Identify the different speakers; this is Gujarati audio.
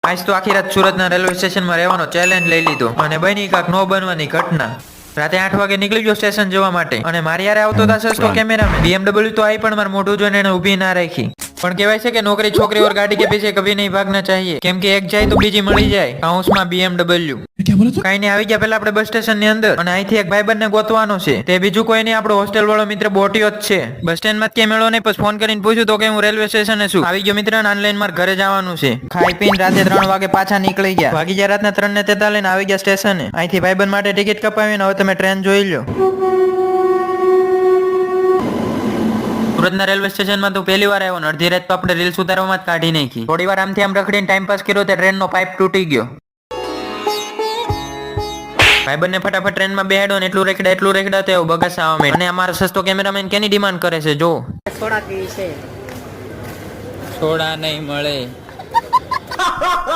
Speaker 1: આજ તો આખી રાત સુરતના રેલવે સ્ટેશનમાં રહેવાનો ચેલેન્જ લઈ લીધો અને બની કાંક નો બનવાની ઘટના. રાતે 8 વાગે નીકળી ગયો સ્ટેશન જવા માટે અને મારી યારે આવતો હતા સસ્તો કેમેરામેન. BMW તો આવી પણ મારે મોઢું જોઈને એને ઊભી ના રાખી. પણ કહેવાય છે કે નોકરી છોકરી ઓર ગાડી કે પીછે કભી નહીં ભાગના ચાહીએ, કેમ કે એક જાય તો બીજી મળી જાય. કાઉન્સમાં BMW. કઈ નહીં, આવી ગયા પેલા આપણે બસ સ્ટેશન ની અંદર અને અહીંથી એક ભાઈબંધ ને ગોતવાનો છે. તે બીજું કોઈ નહીં, આપણો હોસ્ટેલ વાળો મિત્ર બોટિયો જ છે. બસ સ્ટેન્ડ માં કે મેળો નહીં, પછી ફોન કરીને પૂછ્યું તો કે હું રેલવે સ્ટેશને છું. આવી ગયો મિત્ર, ઓનલાઈન માર ઘરે જવાનું છે. ખાઈ પીને રાતે 3 વાગે પાછા નીકળી ગયા. વાગી ગયા રાતના 3:43 ને આવી ગયા સ્ટેશને. અહીંથી ભાઈબંધ માટે ટિકિટ કપાવીને હવે તમે ટ્રેન જોઈ લો. સુરતના રેલવે સ્ટેશનમાં તો પહેલી વાર આવ્યો ને અડધી રાત તો આપણે રીલ્સ ઉતારવામાં જ કાઢી નાખી. થોડી વાર આમથી આમ રખડીને ટાઈમ પાસ કર્યો તો ટ્રેનનો પાઇપ તૂટી ગયો. ભાઈબંધને ફટાફટ ટ્રેનમાં બેહાડ્યો ને એટલું રેખડા તો એવું બગાસ આવવા માંડ્યું. અને અમારો સસ્તો કેમેરામેન કેની ડિમાન્ડ કરે છે જો.
Speaker 2: થોડા પીવી છે.
Speaker 1: છોડા નહીં મળે.